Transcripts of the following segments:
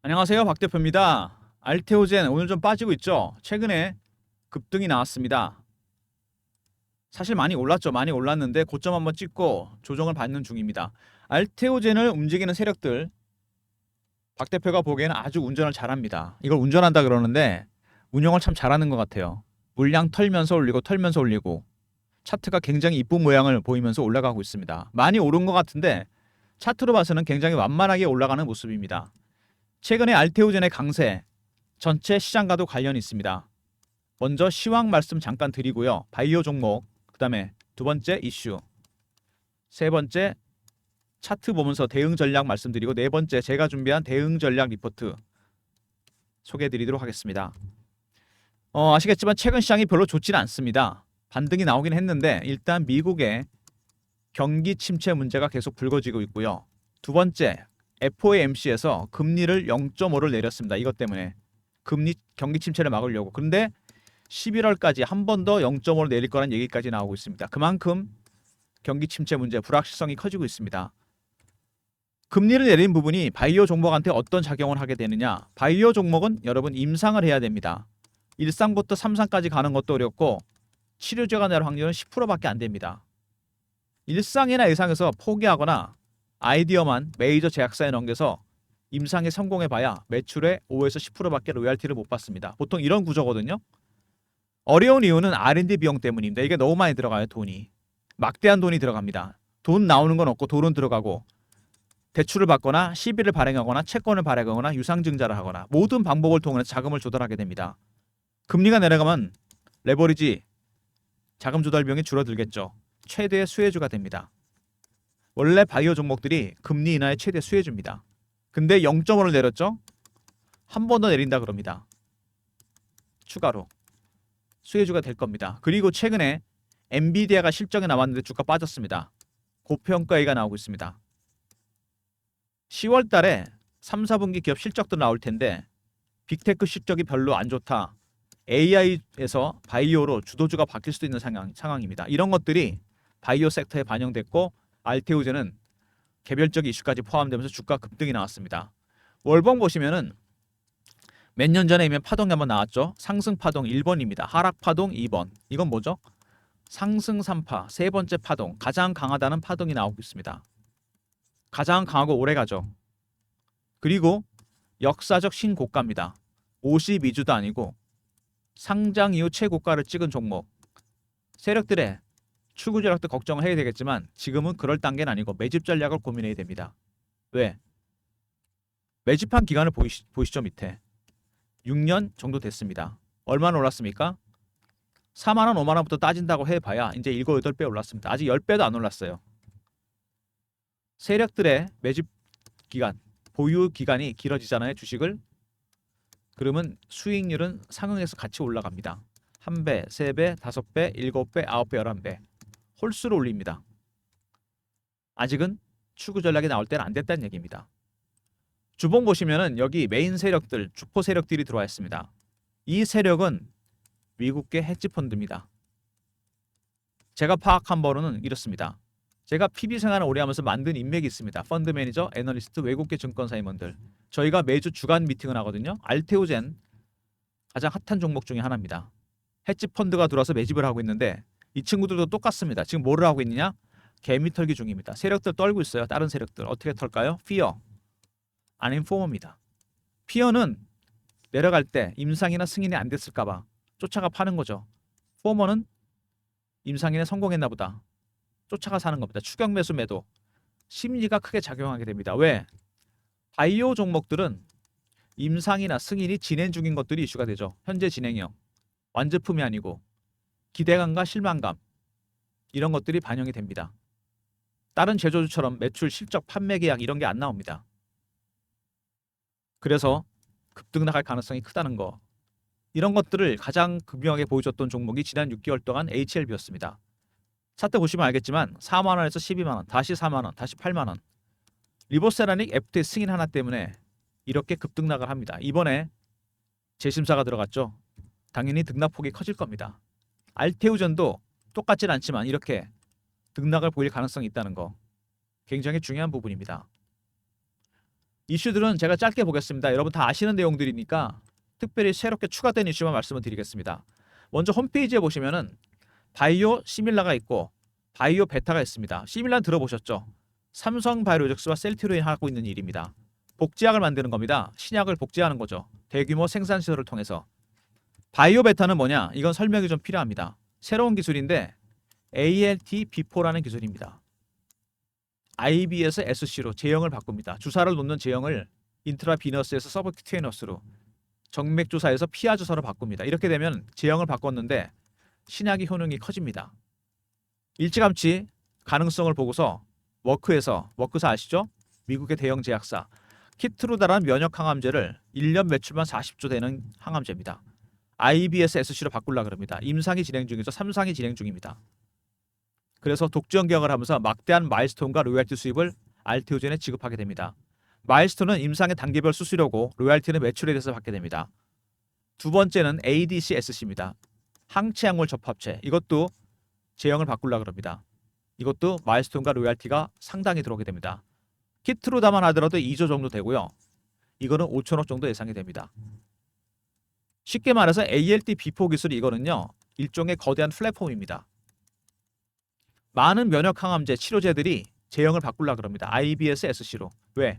안녕하세요, 박 대표입니다. 알테오젠 오늘 좀 빠지고 있죠? 최근에 급등이 나왔습니다. 사실 많이 올랐죠. 많이 올랐는데 고점 한번 찍고 조정을 받는 중입니다. 알테오젠을 움직이는 세력들, 박 대표가 보기에는 아주 운전을 잘합니다. 이걸 운전한다 그러는데 운영을 참 잘하는 것 같아요. 물량 털면서 올리고 털면서 올리고 차트가 굉장히 이쁜 모양을 보이면서 올라가고 있습니다. 많이 오른 것 같은데 차트로 봐서는 굉장히 완만하게 올라가는 모습입니다. 최근에 알테오젠의 강세, 전체 시장과도 관련이 있습니다. 먼저 시황 말씀 잠깐 드리고요. 바이오 종목, 그 다음에 두 번째 이슈, 세 번째 차트 보면서 대응 전략 말씀드리고 네 번째 제가 준비한 대응 전략 리포트 소개해드리도록 하겠습니다. 아시겠지만 최근 시장이 별로 좋지는 않습니다. 반등이 나오긴 했는데 일단 미국의 경기 침체 문제가 계속 불거지고 있고요. 두 번째 FOMC에서 금리를 0.5를 내렸습니다. 이것 때문에 경기 침체를 막으려고. 그런데 11월까지 한 번 더 0.5를 내릴 거라는 얘기까지 나오고 있습니다. 그만큼 경기 침체 문제, 불확실성이 커지고 있습니다. 금리를 내린 부분이 바이오 종목한테 어떤 작용을 하게 되느냐? 바이오 종목은 여러분 임상을 해야 됩니다. 1상부터 3상까지 가는 것도 어렵고 치료제가 낼 확률은 10%밖에 안 됩니다. 1상이나 2상에서 포기하거나 아이디어만 메이저 제약사에 넘겨서 임상에 성공해봐야 매출의 5에서 10%밖에 로얄티를 못 받습니다. 보통 이런 구조거든요. 어려운 이유는 R&D 비용 때문입니다. 이게 너무 많이 들어가요, 돈이. 막대한 돈이 들어갑니다. 돈 나오는 건 없고 돈은 들어가고 대출을 받거나 시비를 발행하거나 채권을 발행하거나 유상증자를 하거나 모든 방법을 통해 자금을 조달하게 됩니다. 금리가 내려가면 레버리지 자금 조달 비용이 줄어들겠죠. 최대의 수혜주가 됩니다. 원래 바이오 종목들이 금리 인하의 최대 수혜주입니다. 근데 0.5를 내렸죠? 한 번 더 내린다 그럽니다. 추가로 수혜주가 될 겁니다. 그리고 최근에 엔비디아가 실적이 나왔는데 주가 빠졌습니다. 고평가가 나오고 있습니다. 10월 달에 3, 4분기 기업 실적도 나올 텐데 빅테크 실적이 별로 안 좋다. AI에서 바이오로 주도주가 바뀔 수도 있는 상황입니다. 이런 것들이 바이오 섹터에 반영됐고 알테오젠은 개별적 이슈까지 포함되면서 주가 급등이 나왔습니다. 월봉 보시면은 몇 년 전에 이미 파동이 한번 나왔죠. 상승 파동 1번입니다. 하락 파동 2번. 이건 뭐죠? 상승 3파, 세 번째 파동, 가장 강하다는 파동이 나오고 있습니다. 가장 강하고 오래가죠. 그리고 역사적 신고가입니다. 52주도 아니고 상장 이후 최고가를 찍은 종목. 세력들의 추구 전략도 걱정을 해야 되겠지만 지금은 그럴 단계는 아니고 매집 전략을 고민해야 됩니다. 왜? 매집한 기간을 보시죠 밑에. 6년 정도 됐습니다. 얼마나 올랐습니까? 4만원, 5만원부터 따진다고 해봐야 이제 7, 8배 올랐습니다. 아직 10배도 안 올랐어요. 세력들의 매집 기간, 보유 기간이 길어지잖아요. 주식을. 그러면 수익률은 상응해서 같이 올라갑니다. 1배, 3배, 5배, 7배, 9배, 11배. 홀수로 올립니다. 아직은 추구 전략이 나올 때는 안 됐다는 얘기입니다. 주봉 보시면은 여기 메인 세력들, 주포 세력들이 들어와 있습니다. 이 세력은 미국계 헤지펀드입니다. 제가 파악한 바로는 이렇습니다. 제가 PB 생활을 오래 하면서 만든 인맥이 있습니다. 펀드 매니저, 애널리스트, 외국계 증권사 임원들. 저희가 매주 주간 미팅을 하거든요. 알테오젠 가장 핫한 종목 중에 하나입니다. 헤지펀드가 들어와서 매집을 하고 있는데 이 친구들도 똑같습니다. 지금 뭐를 하고 있느냐? 개미 털기 중입니다. 세력들 떨고 있어요. 다른 세력들. 어떻게 털까요? 피어. 아니면 포머입니다. 피어는 내려갈 때 임상이나 승인이 안 됐을까봐 쫓아가 파는 거죠. 포머는 임상인에 성공했나 보다. 쫓아가 사는 겁니다. 추격 매수 매도. 심리가 크게 작용하게 됩니다. 왜? 바이오 종목들은 임상이나 승인이 진행 중인 것들이 이슈가 되죠. 현재 진행형. 완제품이 아니고 기대감과 실망감. 이런 것들이 반영이 됩니다. 다른 제조주처럼 매출, 실적, 판매 계약 이런 게 안 나옵니다. 그래서 급등 나갈 가능성이 크다는 거. 이런 것들을 가장 극명하게 보여줬던 종목이 지난 6개월 동안 HLB였습니다. 차트 보시면 알겠지만 4만 원에서 12만 원, 다시 4만 원, 다시 8만 원. 리보세라닉 FTA 승인 하나 때문에 이렇게 급등락을 합니다. 이번에 재심사가 들어갔죠. 당연히 등락폭이 커질 겁니다. 알테오전도 똑같진 않지만 이렇게 등락을 보일 가능성이 있다는 거 굉장히 중요한 부분입니다. 이슈들은 제가 짧게 보겠습니다. 여러분 다 아시는 내용들이니까 특별히 새롭게 추가된 이슈만 말씀을 드리겠습니다. 먼저 홈페이지에 보시면은 바이오 시밀라가 있고 바이오 베타가 있습니다. 시밀라는 들어보셨죠? 삼성 바이오로직스와 셀트리온이 하고 있는 일입니다. 복제약을 만드는 겁니다. 신약을 복제하는 거죠. 대규모 생산 시설을 통해서. 바이오 베타는 뭐냐? 이건 설명이 좀 필요합니다. 새로운 기술인데 ALT-B4라는 기술입니다. IB에서 SC로 제형을 바꿉니다. 주사를 놓는 제형을 인트라비너스에서 서브큐테이너스로, 정맥 주사에서 피하 주사로 바꿉니다. 이렇게 되면 제형을 바꿨는데 신약의 효능이 커집니다. 일찌감치 가능성을 보고서 워크사 아시죠? 미국의 대형 제약사 키트루다라는 면역 항암제를 1년 매출만 40조 되는 항암제입니다. IBS SC로 바꾸려고 그럽니다. 임상이 진행 중이죠. 3상이 진행 중입니다. 그래서 독점 계약을 하면서 막대한 마일스톤과 로열티 수입을 알테오젠에 지급하게 됩니다. 마일스톤은 임상의 단계별 수수료고 로열티는 매출에 대해서 받게 됩니다. 두 번째는 ADC-SC입니다. 항체약물 접합체. 이것도 제형을 바꾸려고 그럽니다. 이것도 마일스톤과 로열티가 상당히 들어오게 됩니다. 키트루다만 하더라도 2조 정도 되고요. 이거는 5천억 정도 예상이 됩니다. 쉽게 말해서 ALT-B4 기술이 이거는요. 일종의 거대한 플랫폼입니다. 많은 면역 항암제 치료제들이 제형을 바꾸려고 합니다. IBS SC로. 왜?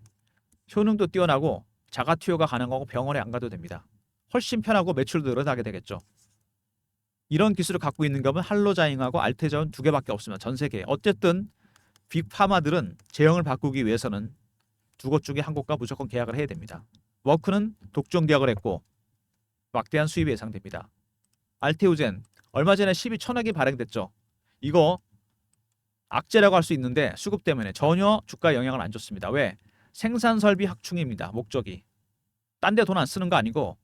효능도 뛰어나고 자가 투여가 가능하고 병원에 안 가도 됩니다. 훨씬 편하고 매출도 늘어나게 되겠죠. 이런 기술을 갖고 있는 것은 할로자잉하고 알테자온 두 개밖에 없습니다. 전 세계에. 어쨌든 빅파마들은 제형을 바꾸기 위해서는 두 곳 중에 한 곳과 무조건 계약을 해야 됩니다. 워크는 독점 계약을 했고 막대한 수입이 예상됩니다. 알테오젠 얼마 전에 12,000억이 발행됐죠. 이거 악재라고 할 수 있는데 수급 때문에 전혀 주가에 영향을 안 줬습니다. 왜? 생산 설비 확충입니다. 목적이. 딴 데 돈 안 쓰는 거 아니고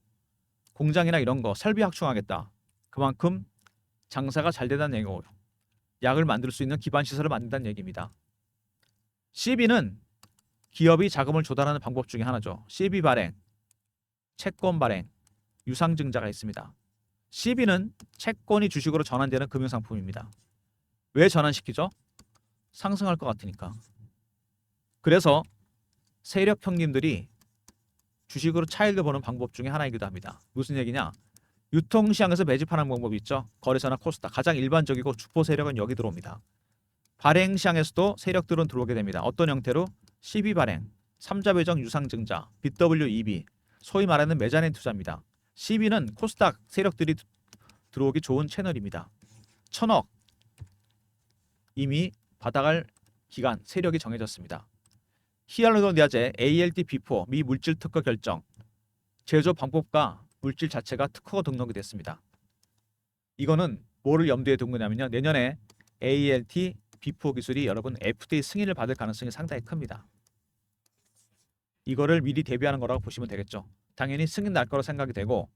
공장이나 이런 거 설비 확충하겠다. 그만큼 장사가 잘 되다는 얘기고 약을 만들 수 있는 기반 시설을 만든다는 얘기입니다. CB는 기업이 자금을 조달하는 방법 중에 하나죠. CB 발행, 채권 발행, 유상증자가 있습니다. CB는 채권이 주식으로 전환되는 금융상품입니다. 왜 전환시키죠? 상승할 것 같으니까. 그래서 세력 형님들이 주식으로 차익을 보는 방법 중에 하나이기도 합니다. 무슨 얘기냐? 유통시장에서 매집하는 방법이 있죠. 거래소나 코스닥. 가장 일반적이고 주포 세력은 여기 들어옵니다. 발행시장에서도 세력들은 들어오게 됩니다. 어떤 형태로? CB 발행, 3자 배정 유상증자, BWEB, 소위 말하는 메자닌 투자입니다. CB는 코스닥 세력들이 들어오기 좋은 채널입니다. 1,000억 이미 받아갈 기간 세력이 정해졌습니다. 히알루론니아제 ALT-B4 미 물질 특허 결정, 제조 방법과 물질 자체가 특허 등록이 됐습니다. 이거는 뭐를 염두에 둔 거냐면요. 내년에 ALT-B4 기술이 여러분 FDA 승인을 받을 가능성이 상당히 큽니다. 이거를 미리 대비하는 거라고 보시면 되겠죠. 당연히 승인 날 거로 생각이 되고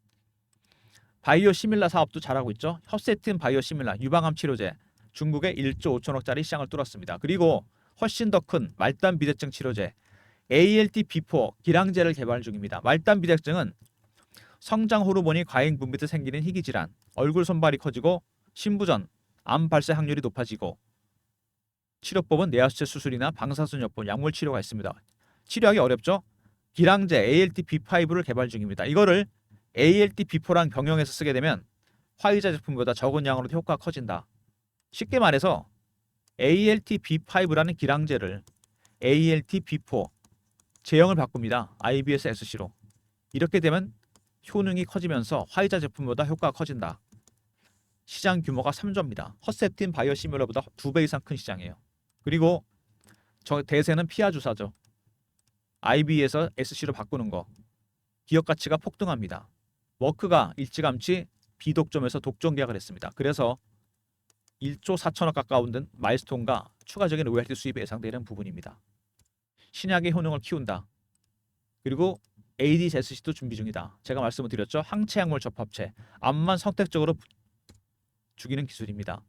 바이오 시밀라 사업도 잘하고 있죠. 허세틴 바이오 시밀라 유방암 치료제 중국의 1조 5천억짜리 시장을 뚫었습니다. 그리고 훨씬 더 큰 말단 비대증 치료제 ALT-B4 기량제를 개발 중입니다. 말단 비대증은 성장 호르몬이 과잉 분비돼 생기는 희귀 질환, 얼굴 손발이 커지고 신부전, 암 발생 확률이 높아지고 치료법은 뇌하수체 수술이나 방사선요법, 약물 치료가 있습니다. 치료하기 어렵죠? 기량제 ALT-B5를 개발 중입니다. 이거를 ALT-B4랑 병용해서 쓰게 되면 화이자 제품보다 적은 양으로도 효과가 커진다. 쉽게 말해서 ALT-B5라는 기량제를 ALT-B4 제형을 바꿉니다. IBS SC로. 이렇게 되면 효능이 커지면서 화이자 제품보다 효과가 커진다. 시장 규모가 3조입니다. 허세틴 바이오시밀러보다 2배 이상 큰 시장이에요. 그리고 저 대세는 피하 주사죠. IB에서 SC로 바꾸는 거. 기업 가치가 폭등합니다. 워크가 일찌감치 비독점에서 독점 계약을 했습니다. 그래서 1조 4천억 가까운 든 마일스톤과 추가적인 로열티 수입이 예상되는 부분입니다. 신약의 효능을 키운다. 그리고 ADS-SC도 준비 중이다. 제가 말씀을 드렸죠. 항체약물 접합체. 암만 선택적으로 죽이는 기술입니다.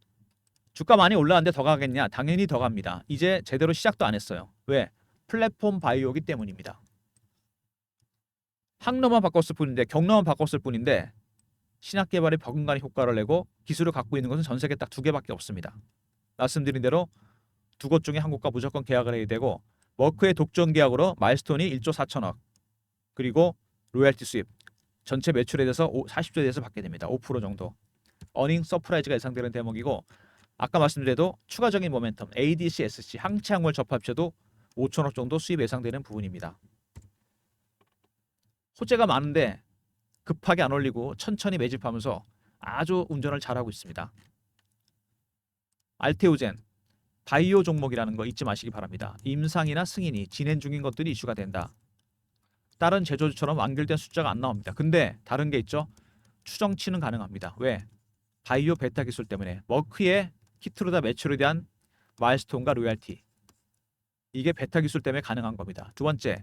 주가 많이 올라왔는데 더 가겠냐? 당연히 더 갑니다. 이제 제대로 시작도 안 했어요. 왜? 플랫폼 바이오이기 때문입니다. 항로만 바꿨을 뿐인데 경로만 바꿨을 뿐인데 신약 개발에 버금가는 효과를 내고 기술을 갖고 있는 것은 전 세계 딱 2개밖에 없습니다. 말씀드린 대로 두 곳 중에 한 곳과 무조건 계약을 해야 되고 머크의 독점 계약으로 마일스톤이 1조 4천억. 그리고 로열티 수입. 전체 매출에 대해서 40조에 대해서 받게 됩니다. 5% 정도. 어닝 서프라이즈가 예상되는 대목이고 아까 말씀드려도 추가적인 모멘텀 ADC, SC 항체 항월 접합체도 5천억 정도 수입 예상되는 부분입니다. 호재가 많은데 급하게 안 올리고 천천히 매집하면서 아주 운전을 잘하고 있습니다. 알테오젠 바이오 종목이라는 거 잊지 마시기 바랍니다. 임상이나 승인이 진행 중인 것들이 이슈가 된다. 다른 제조주처럼 완결된 숫자가 안 나옵니다. 근데 다른 게 있죠. 추정치는 가능합니다. 왜? 바이오 베타 기술 때문에 머크의 키트루다 매출에 대한 마일스톤과 로열티. 이게 베타 기술 때문에 가능한 겁니다. 두 번째,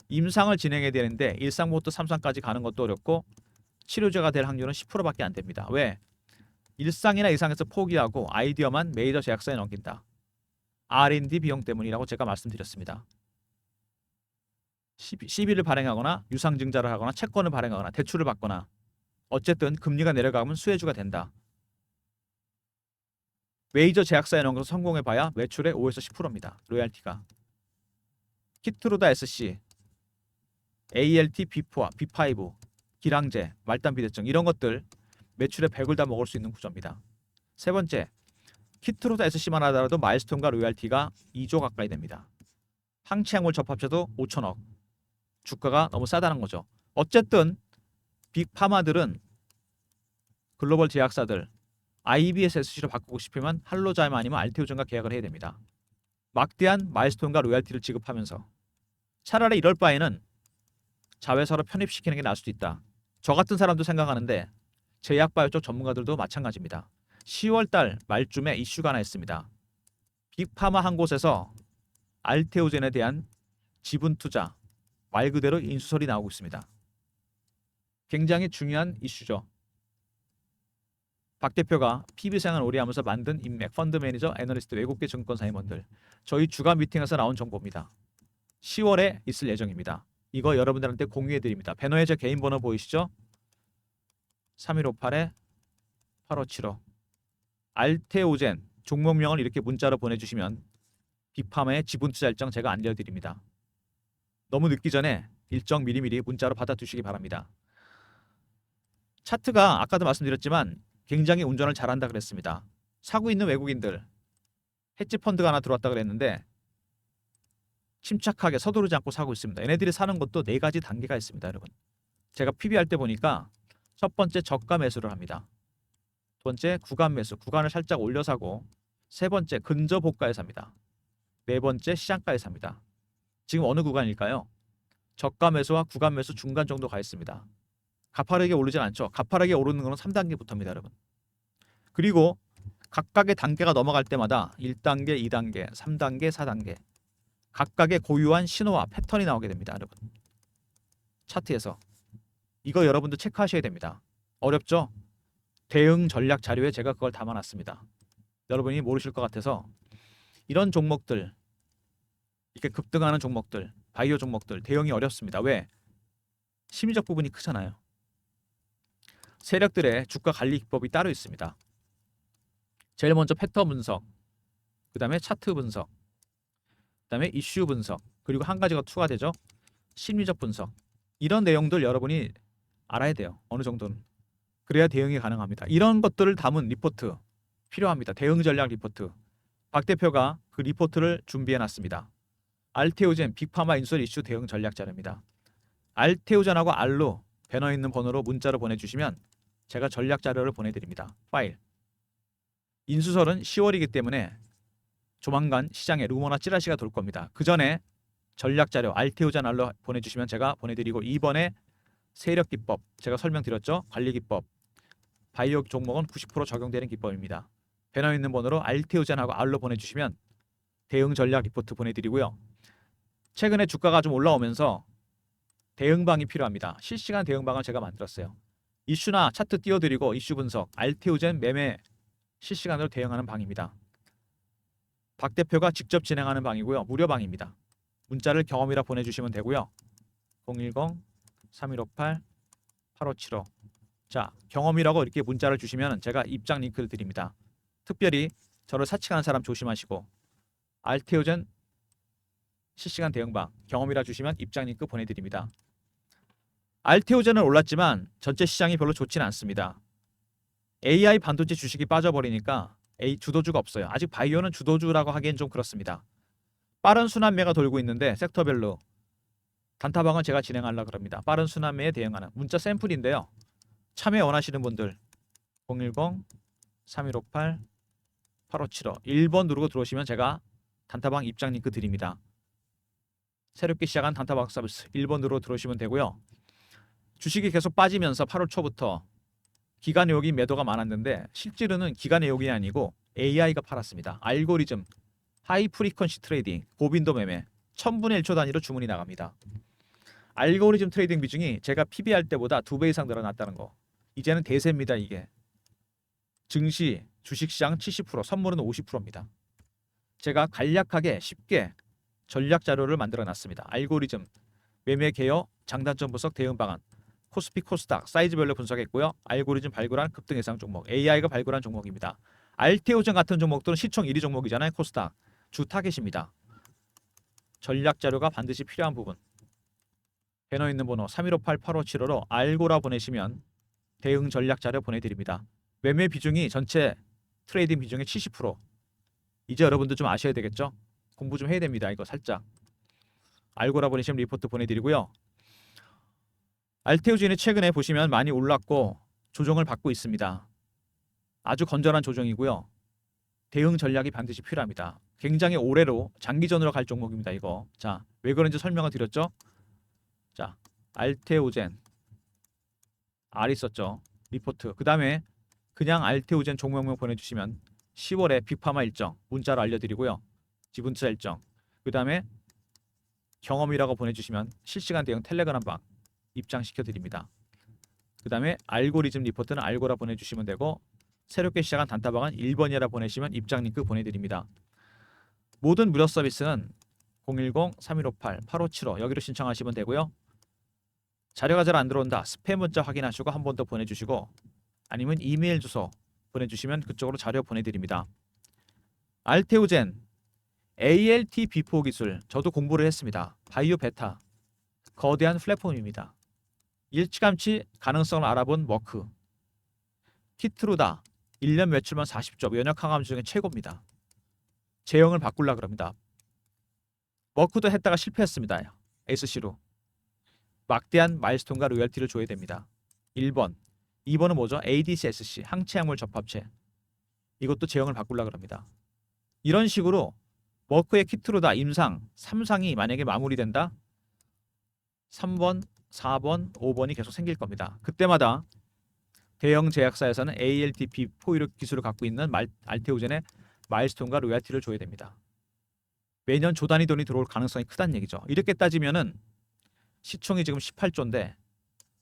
임상을 진행해야 되는데 1상부터 3상까지 가는 것도 어렵고 치료제가 될 확률은 10%밖에 안 됩니다. 왜? 1상이나 2상에서 포기하고 아이디어만 메이저 제약사에 넘긴다. R&D 비용 때문이라고 제가 말씀드렸습니다. CB를 발행하거나 유상증자를 하거나 채권을 발행하거나 대출을 받거나 어쨌든 금리가 내려가면 수혜주가 된다. 메이저 제약사에 넣은 것을 성공해봐야 매출의 5에서 10%입니다. 로얄티가. 키트루다 SC, ALT, B4, B5, 기량제, 말단 비대증 이런 것들 매출의 100을 다 먹을 수 있는 구조입니다. 세 번째, 키트루다 SC만 하더라도 마일스톤과 로얄티가 2조 가까이 됩니다. 항체 약물 접합체도 5천억. 주가가 너무 싸다는 거죠. 어쨌든 빅파마들은 글로벌 제약사들 IBS SC로 바꾸고 싶으면 할로자임 아니면 알테오젠과 계약을 해야 됩니다. 막대한 마일스톤과 로얄티를 지급하면서 차라리 이럴 바에는 자회사로 편입시키는 게 나을 수도 있다. 저 같은 사람도 생각하는데 제약바이오 쪽 전문가들도 마찬가지입니다. 10월달 말쯤에 이슈가 하나 있습니다. 빅파마 한 곳에서 알테오젠에 대한 지분 투자 말 그대로 인수설이 나오고 있습니다. 굉장히 중요한 이슈죠. 박 대표가 PB생활 오래 하면서 만든 인맥, 펀드 매니저, 애널리스트, 외국계 증권사 임원들 저희 주간 미팅에서 나온 정보입니다. 10월에 있을 예정입니다. 이거 여러분들한테 공유해드립니다. 배너에 제 개인 번호 보이시죠? 3158-8575 알테오젠 종목명을 이렇게 문자로 보내주시면 빅파마의 지분 투자 일정 제가 알려드립니다. 너무 늦기 전에 일정 미리미리 문자로 받아두시기 바랍니다. 차트가 아까도 말씀드렸지만 굉장히 운전을 잘한다 그랬습니다. 사고 있는 외국인들 헤지 펀드가 하나 들어왔다 그랬는데 침착하게 서두르지 않고 사고 있습니다. 얘네들이 사는 것도 네 가지 단계가 있습니다, 여러분. 제가 PB 할 때 보니까 첫 번째 저가 매수를 합니다. 두 번째 구간 매수, 구간을 살짝 올려 사고, 세 번째 근저 고가에 삽니다. 네 번째 시장가에 삽니다. 지금 어느 구간일까요? 저가 매수와 구간 매수 중간 정도 가 있습니다. 가파르게 오르진 않죠. 가파르게 오르는 것은 3단계부터입니다, 여러분. 그리고 각각의 단계가 넘어갈 때마다 1단계, 2단계, 3단계, 4단계 각각의 고유한 신호와 패턴이 나오게 됩니다, 여러분. 차트에서. 이거 여러분도 체크하셔야 됩니다. 어렵죠? 대응 전략 자료에 제가 그걸 담아놨습니다. 여러분이 모르실 것 같아서 이런 종목들, 이렇게 급등하는 종목들, 바이오 종목들 대응이 어렵습니다. 왜? 심리적 부분이 크잖아요. 세력들의 주가 관리 기법이 따로 있습니다. 제일 먼저 패턴 분석, 그 다음에 차트 분석, 그 다음에 이슈 분석, 그리고 한 가지가 추가되죠. 심리적 분석. 이런 내용들 여러분이 알아야 돼요. 어느 정도는. 그래야 대응이 가능합니다. 이런 것들을 담은 리포트 필요합니다. 대응 전략 리포트. 박 대표가 그 리포트를 준비해놨습니다. 알테오젠 빅파마 인수설 이슈 대응 전략 자료입니다. 알테오젠하고 알로 배너 있는 번호로 문자로 보내주시면 제가 전략 자료를 보내드립니다. 파일. 인수설은 10월이기 때문에 조만간 시장에 루머나 찌라시가 돌 겁니다. 그 전에 전략 자료 알테오젠 알로 보내주시면 제가 보내드리고, 이번에 세력 기법 제가 설명드렸죠. 관리 기법 바이오 종목은 90% 적용되는 기법입니다. 배너 있는 번호로 알테오젠하고 알로 보내주시면 대응 전략 리포트 보내드리고요. 최근에 주가가 좀 올라오면서 대응방이 필요합니다. 실시간 대응방을 제가 만들었어요. 이슈나 차트 띄워드리고 이슈 분석, 알테오젠 매매 실시간으로 대응하는 방입니다. 박 대표가 직접 진행하는 방이고요. 무료방입니다. 문자를 경험이라 보내주시면 되고요. 010-3158-8575 자, 경험이라고 이렇게 문자를 주시면 제가 입장 링크를 드립니다. 특별히 저를 사칭하는 사람 조심하시고 알테오젠 실시간 대응방 경험이라 주시면 입장 링크 보내드립니다. 알테오젠은 올랐지만 전체 시장이 별로 좋지는 않습니다. AI 반도체 주식이 빠져버리니까 주도주가 없어요. 아직 바이오는 주도주라고 하기엔 좀 그렇습니다. 빠른 순환매가 돌고 있는데 섹터별로 단타방은 제가 진행하려고 합니다. 빠른 순환매에 대응하는 문자 샘플인데요. 참여 원하시는 분들 010-3158-8575 1번 누르고 들어오시면 제가 단타방 입장 링크 드립니다. 새롭게 시작한 단타방 서비스 1번 누르고 들어오시면 되고요. 주식이 계속 빠지면서 8월 초부터 기가 내역이 매도가 많았는데 실제로는 기가 내역이 아니고 AI가 팔았습니다. 알고리즘, 하이 프리퀀시 트레이딩, 고빈도 매매 1000분의 1초 단위로 주문이 나갑니다. 알고리즘 트레이딩 비중이 제가 PBR 때보다 2배 이상 늘어났다는 거. 이제는 대세입니다. 이게. 증시, 주식시장 70%, 선물은 50%입니다. 제가 간략하게 쉽게 전략 자료를 만들어 놨습니다. 알고리즘, 매매 개요, 장단점 분석, 대응 방안, 코스피, 코스닥, 사이즈별로 분석했고요. 알고리즘 발굴한 급등 예상 종목, AI가 발굴한 종목입니다. 알테오젠 같은 종목들은 시총 1위 종목이잖아요. 코스닥, 주 타겟입니다. 전략 자료가 반드시 필요한 부분. 배너 있는 번호 3158-8575로 알고라 보내시면 대응 전략 자료 보내드립니다. 매매 비중이 전체 트레이딩 비중의 70%. 이제 여러분들 좀 아셔야 되겠죠? 공부 좀 해야 됩니다. 이거 살짝. 알고라 보내시면 리포트 보내드리고요. 알테오젠이 최근에 보시면 많이 올랐고 조정을 받고 있습니다. 아주 건전한 조정이고요. 대응 전략이 반드시 필요합니다. 굉장히 오래로 장기전으로 갈 종목입니다. 이거. 자, 왜 그런지 설명을 드렸죠? 자, 알테오젠 R 있었죠. 리포트. 그 다음에 그냥 알테오젠 종목명 보내주시면 10월에 빅파마 일정 문자로 알려드리고요. 지분투자 일정. 그 다음에 경험이라고 보내주시면 실시간 대응 텔레그램 방 입장시켜드립니다. 그 다음에 알고리즘 리포트는 알고라 보내주시면 되고 새롭게 시작한 단타방은 1번이라 보내시면 입장 링크 보내드립니다. 모든 무료 서비스는 010-3158-8575 여기로 신청하시면 되고요. 자료가 잘 안 들어온다. 스팸 문자 확인하시고 한 번 더 보내주시고 아니면 이메일 주소 보내주시면 그쪽으로 자료 보내드립니다. 알테오젠 ALT 비포 기술 저도 공부를 했습니다. 바이오 베타 거대한 플랫폼입니다. 일찌감치 가능성을 알아본 머크 키트루다 1년 매출만 40조 면역 항암 중에 최고입니다. 제형을 바꾸려고 합니다. 머크도 했다가 실패했습니다. SC로 막대한 마일스톤과 로열티를 줘야 됩니다. 1번 2번은 뭐죠? ADCSC 항체약물 접합체 이것도 제형을 바꾸려고 합니다. 이런 식으로 머크의 키트루다 임상 3상이 만약에 마무리된다 3번 4번 5번이 계속 생길 겁니다. 그때마다 대형 제약사에서는 ALTP 포이력 기술을 갖고 있는 알테오젠의 마일스톤과 로열티를 줘야 됩니다. 매년 조 단위 돈이 들어올 가능성이 크다는 얘기죠. 이렇게 따지면은 시총이 지금 18조인데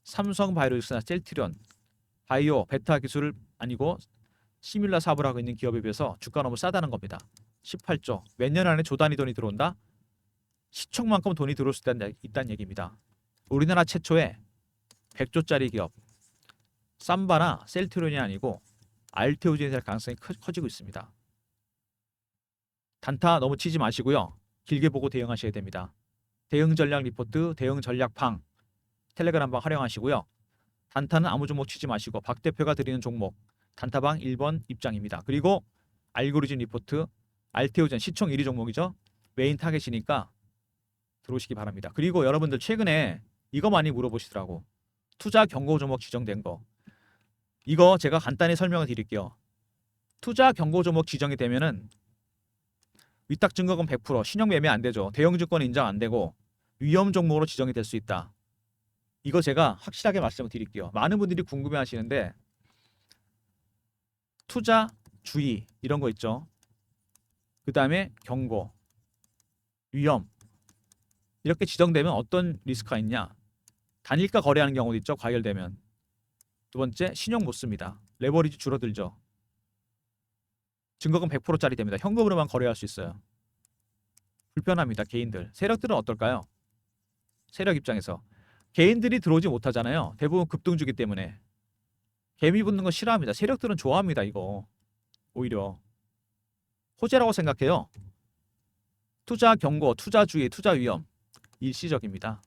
삼성바이오로직스나 셀트리온, 바이오, 베타 기술을 아니고 시뮬라 사업을 하고 있는 기업에 비해서 주가 너무 싸다는 겁니다. 18조. 몇 년 안에 조 단위 돈이 들어온다? 시총만큼 돈이 들어올 수 있다는 얘기입니다. 우리나라 최초의 100조짜리 기업 삼바나 셀트리온이 아니고 알테오젠이 될 가능성이 커지고 있습니다. 단타 너무 치지 마시고요. 길게 보고 대응하셔야 됩니다. 대응 전략 리포트, 대응 전략 방, 텔레그램 방 활용하시고요. 단타는 아무 종목 치지 마시고 박 대표가 드리는 종목 단타방 1번 입장입니다. 그리고 알고리즘 리포트, 알테오젠 시총 1위 종목이죠. 메인 타겟이니까 들어오시기 바랍니다. 그리고 여러분들 최근에 이거 많이 물어보시더라고. 투자 경고 종목 지정된 거. 이거 제가 간단히 설명을 드릴게요. 투자 경고 종목 지정이 되면은 위탁 증거금 100% 신용 매매 안 되죠. 대형 증권 인정 안 되고 위험 종목으로 지정이 될 수 있다. 이거 제가 확실하게 말씀을 드릴게요. 많은 분들이 궁금해 하시는데 투자 주의 이런 거 있죠. 그 다음에 경고, 위험 이렇게 지정되면 어떤 리스크가 있냐. 단일가 거래하는 경우도 있죠. 과열되면. 두 번째 신용 못 씁니다. 레버리지 줄어들죠. 증거금 100%짜리 됩니다. 현금으로만 거래할 수 있어요. 불편합니다. 개인들. 세력들은 어떨까요? 세력 입장에서 개인들이 들어오지 못하잖아요. 대부분 급등주기 때문에. 개미 붙는 거 싫어합니다. 세력들은 좋아합니다. 이거 오히려 호재라고 생각해요. 투자 경고, 투자 주의, 투자 위험 일시적입니다.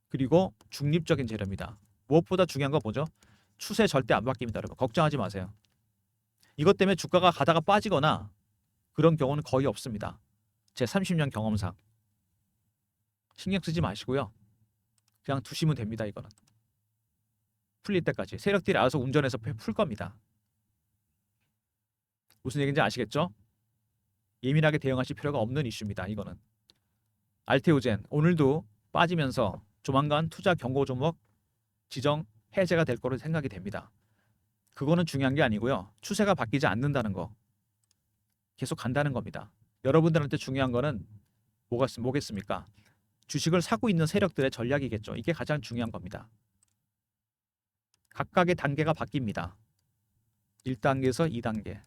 그리고 중립적인 재료입니다. 무엇보다 중요한 거 뭐죠? 추세 절대 안 바뀝니다, 여러분. 걱정하지 마세요. 이것 때문에 주가가 가다가 빠지거나 그런 경우는 거의 없습니다. 제 30년 경험상. 신경 쓰지 마시고요. 그냥 두시면 됩니다, 이거는. 풀릴 때까지. 세력들이 알아서 운전해서 풀 겁니다. 무슨 얘기인지 아시겠죠? 예민하게 대응하실 필요가 없는 이슈입니다, 이거는. 알테오젠 오늘도 빠지면서 조만간 투자 경고 종목 지정 해제가 될 거로 생각이 됩니다. 그거는 중요한 게 아니고요. 추세가 바뀌지 않는다는 거. 계속 간다는 겁니다. 여러분들한테 중요한 거는 뭐겠습니까? 주식을 사고 있는 세력들의 전략이겠죠. 이게 가장 중요한 겁니다. 각각의 단계가 바뀝니다. 1단계에서 2단계,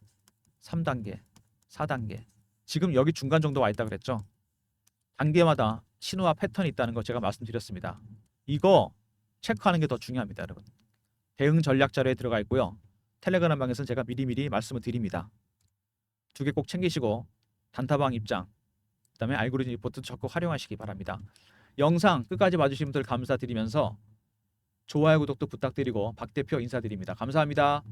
3단계, 4단계. 지금 여기 중간 정도 와 있다 그랬죠. 단계마다 신호와 패턴이 있다는 거 제가 말씀드렸습니다. 이거 체크하는 게 더 중요합니다, 여러분. 대응 전략 자료에 들어가 있고요. 텔레그램 방에서는 제가 미리미리 말씀을 드립니다. 두 개 꼭 챙기시고 단타방 입장, 그다음에 알고리즘 리포트 적극 활용하시기 바랍니다. 영상 끝까지 봐주신 분들 감사드리면서 좋아요, 구독도 부탁드리고 박 대표 인사드립니다. 감사합니다.